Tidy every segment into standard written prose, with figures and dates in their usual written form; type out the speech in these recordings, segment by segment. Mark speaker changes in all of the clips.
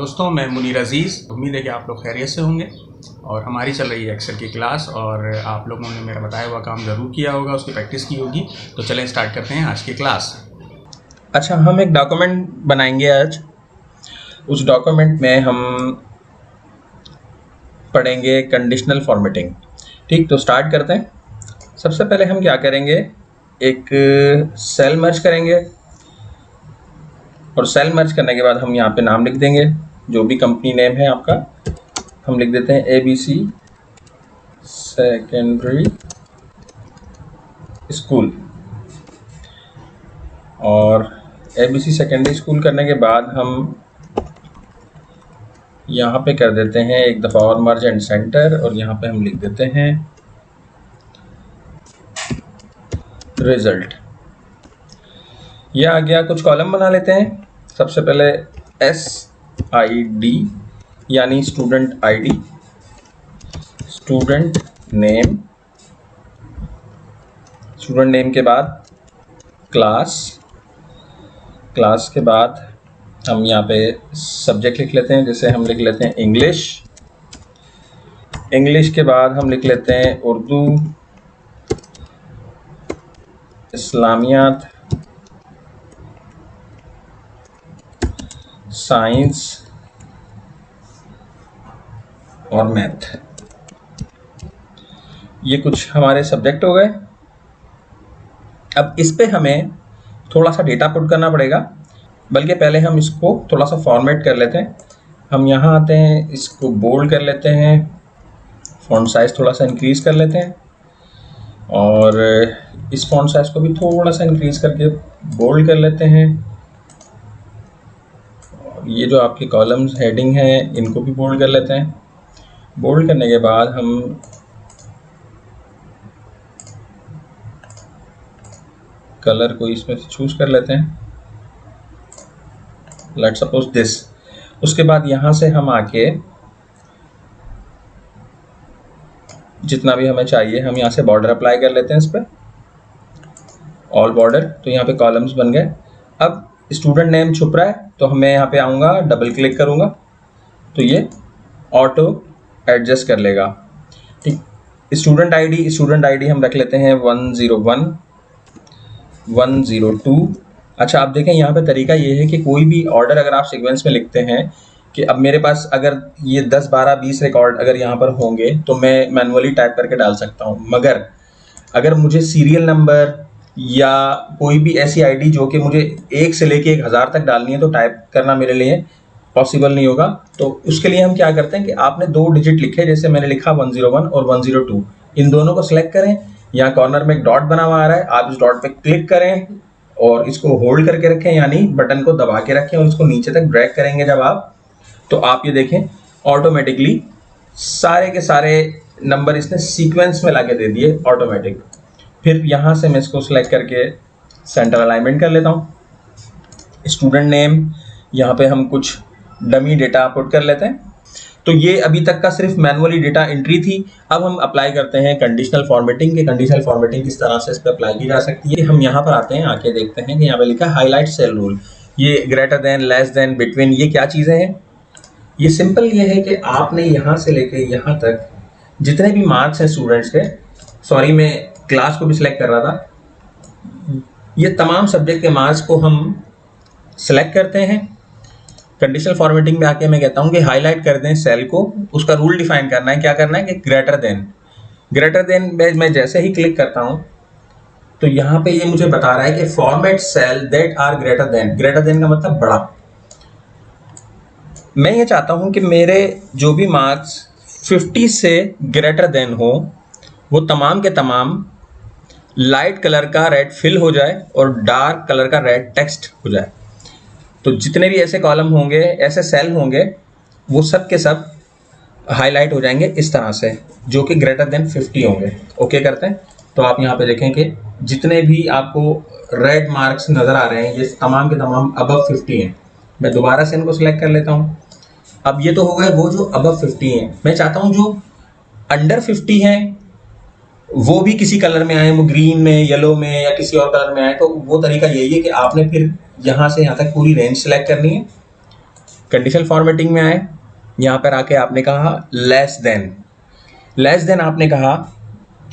Speaker 1: दोस्तों, मैं मुनीर अज़ीज़। उम्मीद है कि आप लोग खैरियत से होंगे और हमारी चल रही है एक्सेल की क्लास और आप लोगों ने मेरा बताया हुआ काम ज़रूर किया होगा, उसकी प्रैक्टिस की होगी। तो चलें स्टार्ट करते हैं आज की क्लास।
Speaker 2: अच्छा, हम एक डॉक्यूमेंट बनाएंगे आज। उस डॉक्यूमेंट में हम पढ़ेंगे कंडीशनल फॉर्मेटिंग। ठीक, तो स्टार्ट करते हैं। सबसे पहले हम क्या करेंगे, एक सेल मर्ज करेंगे और सेल मर्ज करने के बाद हम यहाँ पे नाम लिख देंगे, जो भी कंपनी नेम है आपका। हम लिख देते हैं ABC सेकेंडरी स्कूल। और ABC सेकेंडरी स्कूल करने के बाद हम यहाँ पे कर देते हैं एक दफ़ा और मर्ज एंड सेंटर, और यहाँ पे हम लिख देते हैं रिजल्ट। ये आ गया। कुछ कॉलम बना लेते हैं। सबसे पहले SID यानी student ID, student name, student name के बाद क्लास, क्लास के बाद हम यहाँ पे सब्जेक्ट लिख लेते हैं। जैसे हम लिख लेते हैं इंग्लिश, इंग्लिश के बाद हम लिख लेते हैं उर्दू, इस्लामियात, साइंस और मैथ। ये कुछ हमारे सब्जेक्ट हो गए। अब इस पे हमें थोड़ा सा डेटा पुट करना पड़ेगा, बल्कि पहले हम इसको थोड़ा सा फॉर्मेट कर लेते हैं। हम यहाँ आते हैं, इसको बोल्ड कर लेते हैं, फॉन्ट साइज थोड़ा सा इंक्रीज कर लेते हैं और इस फॉन्ट साइज को भी थोड़ा सा इंक्रीज करके बोल्ड कर लेते हैं। और ये जो आपके कॉलम्स हेडिंग हैं, इनको भी बोल्ड कर लेते हैं। बोल्ड करने के बाद हम कलर को इसमें से चूज कर लेते हैं, लेट्स सपोज दिस। उसके बाद यहाँ से हम आके जितना भी हमें चाहिए हम यहाँ से बॉर्डर अप्लाई कर लेते हैं इस पर, ऑल बॉर्डर। तो यहाँ पे कॉलम्स बन गए। अब स्टूडेंट नेम छुप रहा है तो मैं यहाँ पे आऊँगा, डबल क्लिक करूँगा तो ये ऑटो एडजस्ट कर लेगा। ठीक, स्टूडेंट आईडी हम रख लेते हैं 101 102। अच्छा, आप देखें यहाँ पे तरीका ये है कि कोई भी ऑर्डर अगर आप सीक्वेंस में लिखते हैं कि अब मेरे पास अगर ये 10 12 20 रिकॉर्ड अगर यहाँ पर होंगे तो मैं मैनुअली टाइप करके डाल सकता हूँ, मगर अगर मुझे सीरियल नंबर या कोई भी ऐसी आईडी जो कि मुझे 1 से लेके 1000 तक डालनी है तो टाइप करना मेरे लिए पॉसिबल नहीं होगा। तो उसके लिए हम क्या करते हैं कि आपने 2 डिजिट लिखे, जैसे मैंने लिखा 101 और 102, इन दोनों को सिलेक्ट करें। यहाँ कॉर्नर में एक डॉट बना हुआ आ रहा है, आप इस डॉट पे क्लिक करें और इसको होल्ड करके रखें, यानी बटन को दबा के रखें और इसको नीचे तक ड्रैग करेंगे जब आप, तो आप ये देखें ऑटोमेटिकली सारे के सारे नंबर इसने सीक्वेंस में लाके दे दिए ऑटोमेटिक। फिर यहाँ से मैं इसको सिलेक्ट करके सेंटर अलाइनमेंट कर लेता हूँ। स्टूडेंट नेम, यहाँ पे हम कुछ डमी डेटा पुट कर लेते हैं। तो ये अभी तक का सिर्फ मैनुअली डेटा एंट्री थी। अब हम अप्लाई करते हैं कंडीशनल फॉर्मेटिंग की। कंडीशनल फॉर्मेटिंग किस तरह से इस पर अप्लाई की जा सकती है, हम यहाँ पर आते हैं, आके देखते हैं कि यहाँ पे लिखा है हाईलाइट सेल रूल। ये greater than, less than, between, ये क्या चीज़ें हैं? ये सिंपल ये है कि आपने यहाँ से लेके यहाँ तक जितने भी मार्क्स हैं स्टूडेंट्स के, सॉरी मैं क्लास को भी सिलेक्ट कर रहा था, ये तमाम सब्जेक्ट के मार्क्स को हम सिलेक्ट करते हैं। कंडीशनल फॉर्मेटिंग में आके मैं कहता हूँ कि हाईलाइट कर दें सेल को, उसका रूल डिफाइन करना है। क्या करना है कि ग्रेटर देन मैं जैसे ही क्लिक करता हूँ तो यहाँ पे ये मुझे बता रहा है कि format cell that are greater than का मतलब बड़ा। मैं ये चाहता हूँ कि मेरे जो भी मार्क्स 50 से ग्रेटर देन हो वो तमाम के तमाम लाइट कलर का रेड फिल हो जाए और डार्क कलर का रेड टेक्स्ट हो जाए। तो जितने भी ऐसे कॉलम होंगे, ऐसे सेल होंगे, वो सब के सब हाईलाइट हो जाएंगे इस तरह से, जो कि ग्रेटर देन 50 होंगे। ओके करते हैं। तो आप यहाँ पे देखें कि जितने भी आपको रेड मार्क्स नज़र आ रहे हैं ये तमाम के तमाम अबव 50 हैं। मैं दोबारा से इनको सिलेक्ट कर लेता हूँ। अब ये तो हो गए वो जो अबव 50 हैं। मैं चाहता हूँ जो अंडर 50 हैं वो भी किसी कलर में आए, वो ग्रीन में, येलो में या किसी और कलर में आए। तो वो तरीका यही है कि आपने फिर यहाँ से यहाँ तक पूरी रेंज सेलेक्ट करनी है। कंडीशनल फॉर्मेटिंग में आए, यहाँ पर आके आपने कहा लेस देन आपने कहा,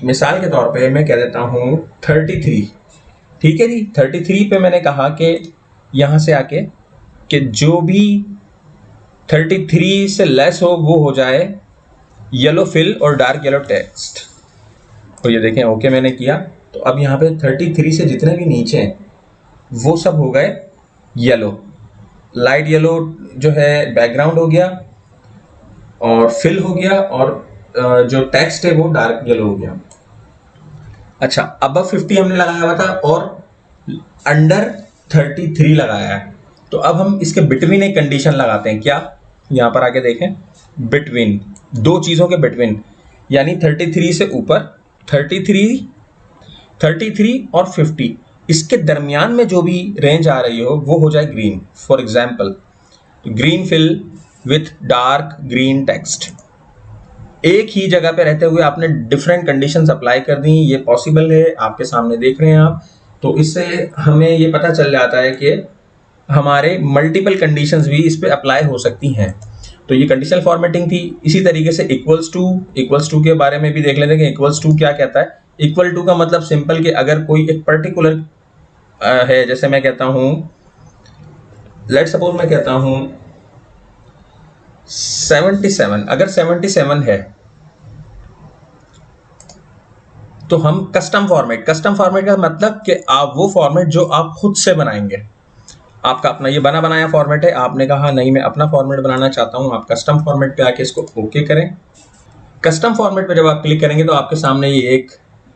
Speaker 2: मिसाल के तौर पे मैं कह देता हूँ 33, ठीक है जी। 33 पे मैंने कहा कि यहाँ से आके कि जो भी 33 से लेस हो वो हो जाए येलो फिल और डार्क येलो टेक्स्ट। तो ये देखें ओके मैंने किया, तो अब यहाँ पे 33 से जितने भी नीचे हैं वो सब हो गए येलो, लाइट येलो जो है बैकग्राउंड हो गया और फिल हो गया, और जो टेक्स्ट है वो डार्क येलो हो गया। अच्छा, अब 50 हमने लगाया हुआ था और अंडर 33 लगाया है, तो अब हम इसके बिटवीन एक कंडीशन लगाते हैं। क्या? यहाँ पर आके देखें, बिटवीन, दो चीज़ों के बिटवीन, यानी 33 से ऊपर 33 और 50, इसके दरमियान में जो भी रेंज आ रही हो वो हो जाए green. For example green fill with dark green text. एक ही जगह पे रहते हुए आपने डिफरेंट कंडीशंस अप्लाई कर दी, ये पॉसिबल है, आपके सामने देख रहे हैं आप। तो इससे हमें ये पता चल जाता है कि हमारे मल्टीपल कंडीशंस भी इस पे अप्लाई हो सकती हैं। तो ये कंडीशनल फॉर्मेटिंग थी। इसी तरीके से इक्वल्स टू के बारे में भी देख लेते हैं कि इक्वल्स टू क्या कहता है। इक्वल टू का मतलब सिंपल कि अगर कोई एक पर्टिकुलर है, जैसे मैं कहता हूँ, लेट सपोज मैं कहता हूँ 77, अगर 77 है तो हम कस्टम फॉर्मेट का मतलब कि आप वो फॉर्मेट जो आप खुद से बनाएंगे, आपका अपना ये बना बनाया फॉर्मेट है, आपने कहा नहीं मैं अपना फॉर्मेट बनाना चाहता हूं, आप कस्टम फॉर्मेट पे आके इसको ओके करें। कस्टम फॉर्मेट पे जब आप क्लिक करेंगे तो आपके सामने ये एक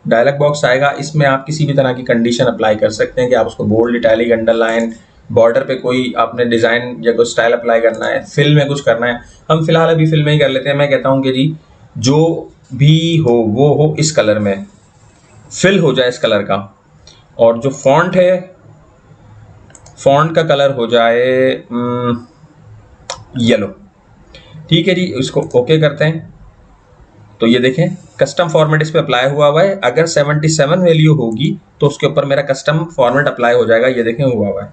Speaker 2: डायलॉग बॉक्स आएगा। इसमें आप किसी भी तरह की कंडीशन अप्लाई कर सकते हैं कि आप उसको बोल्ड, इटैलिक, अंडरलाइन, बॉर्डर पे कोई आपने डिज़ाइन या कोई स्टाइल अप्लाई करना है, फिल में कुछ करना है। हम फिलहाल अभी फिल में ही कर लेते हैं। मैं कहता हूँ कि जी जो भी हो वो हो इस कलर में, फिल हो जाए इस कलर का, और जो फॉन्ट है फॉन्ट का कलर हो जाए येलो। ठीक है जी, इसको ओके करते हैं। तो ये देखें कस्टम फॉर्मेट इस पे अप्लाई हुआ है। अगर 77 वैल्यू होगी तो उसके ऊपर मेरा कस्टम फॉर्मेट अप्लाई हो जाएगा, ये देखें हुआ है।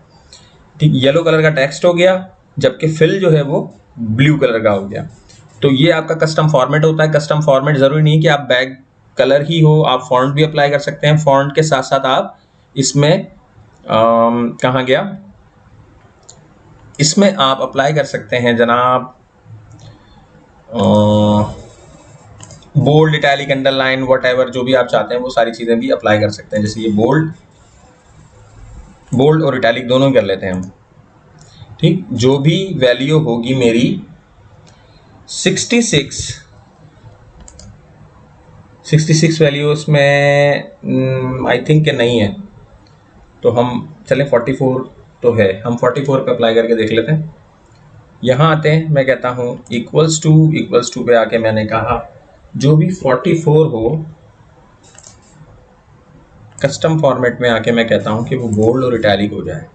Speaker 2: ठीक, येलो कलर का टेक्स्ट हो गया, जबकि फिल जो है वो ब्लू कलर का हो गया। तो ये आपका कस्टम फॉर्मेट होता है। कस्टम फॉर्मेट ज़रूरी नहीं कि आप बैक कलर ही हो, आप फॉन्ट भी अप्लाई कर सकते हैं। फॉन्ट के साथ साथ आप इसमें कहाँ गया, इसमें आप अप्लाई कर सकते हैं जनाब बोल्ड, इटैलिक, अंडरलाइन, व्हाटएवर जो भी आप चाहते हैं वो सारी चीज़ें भी अप्लाई कर सकते हैं। जैसे ये बोल्ड और इटैलिक दोनों कर लेते हैं हम। ठीक, जो भी वैल्यू होगी मेरी 66 वैल्यू उसमें आई थिंक के नहीं है, तो हम चलें 44 तो है, हम 44 पे अप्लाई करके देख लेते हैं। यहाँ आते हैं, मैं कहता हूँ इक्वल्स टू पे आके मैंने कहा जो भी 44 हो, कस्टम फॉर्मेट में आके मैं कहता हूँ कि वो बोल्ड और इटैलिक हो जाए।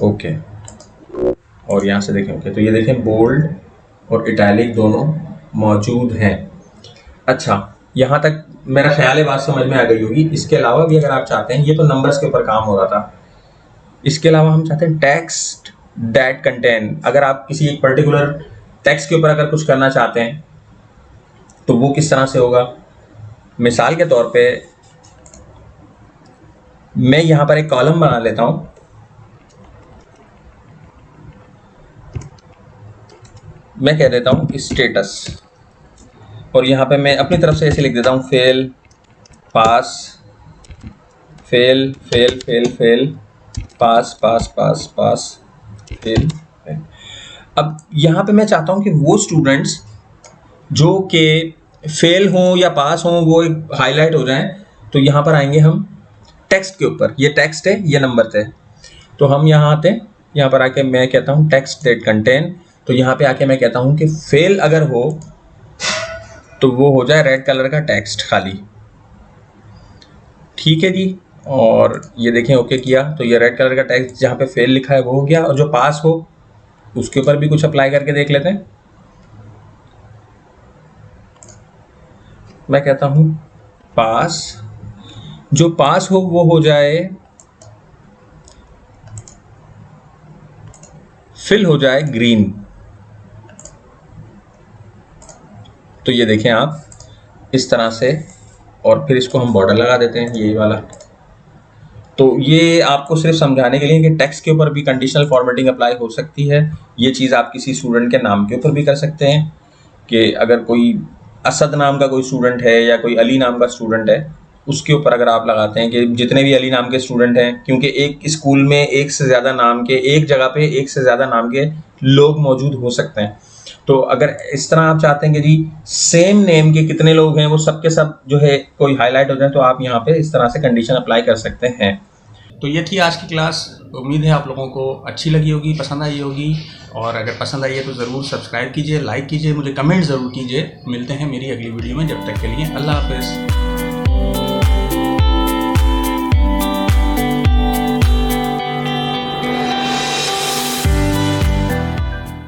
Speaker 2: ओके, और यहाँ से देखें ओके, तो ये देखें बोल्ड और इटैलिक दोनों मौजूद हैं। अच्छा, यहाँ तक मेरा ख्याल है बात समझ में आ गई होगी। इसके अलावा भी अगर आप चाहते हैं, ये तो नंबर्स के ऊपर काम हो रहा था, इसके अलावा हम चाहते हैं टेक्स्ट दैट कंटेन। अगर आप किसी एक पर्टिकुलर टेक्स्ट के ऊपर अगर कुछ करना चाहते हैं तो वो किस तरह से होगा। मिसाल के तौर पे मैं यहाँ पर एक कॉलम बना लेता हूँ, मैं कह देता हूँ स्टेटस, और यहाँ पे मैं अपनी तरफ से ऐसे लिख देता हूँ फेल, पास, फेल, फेल, फेल, फेल, पास, पास, पास, पास, फेल, फेल। अब यहाँ पे मैं चाहता हूँ कि वो स्टूडेंट्स जो कि फेल हों या पास हों वो एक हाईलाइट हो जाएं। तो यहाँ पर आएंगे हम टेक्स्ट के ऊपर, ये टेक्स्ट है, ये नंबर थे, तो हम यहाँ आते हैं, यहाँ पर आके मैं कहता हूँ टेक्स्ट दैट कंटेन। तो यहाँ पे आके मैं कहता हूँ कि फेल अगर हो तो वो हो जाए रेड कलर का टेक्स्ट खाली। ठीक है जी, और ये देखें ओके किया, तो ये रेड कलर का टेक्स्ट जहाँ पे फेल लिखा है वो हो गया, और जो पास हो उसके ऊपर भी कुछ अप्लाई करके देख लेते हैं। मैं कहता हूँ पास, जो पास हो वो हो जाए फिल हो जाए ग्रीन। तो ये देखें आप इस तरह से, और फिर इसको हम बॉर्डर लगा देते हैं यही वाला। तो ये आपको सिर्फ समझाने के लिए कि टेक्स्ट के ऊपर भी कंडीशनल फॉर्मेटिंग अप्लाई हो सकती है। ये चीज़ आप किसी स्टूडेंट के नाम के ऊपर भी कर सकते हैं कि अगर कोई असद नाम का कोई स्टूडेंट है या कोई अली नाम का स्टूडेंट है, उसके ऊपर अगर आप लगाते हैं कि जितने भी अली नाम के स्टूडेंट हैं, क्योंकि एक स्कूल में एक से ज़्यादा नाम के, एक जगह पे एक से ज़्यादा नाम के लोग मौजूद हो सकते हैं। तो अगर इस तरह आप चाहते हैं कि जी सेम नेम के कितने लोग हैं वो सब के सब जो है कोई हाईलाइट हो जाए, तो आप यहाँ पे इस तरह से कंडीशन अप्लाई कर सकते हैं।
Speaker 1: तो ये थी आज की क्लास। उम्मीद है आप लोगों को अच्छी लगी होगी, पसंद आई होगी। और अगर पसंद आई है तो ज़रूर सब्सक्राइब कीजिए, लाइक कीजिए, मुझे कमेंट ज़रूर कीजिए। मिलते हैं मेरी अगली वीडियो में, जब तक के लिए अल्लाह हाफ़िज़।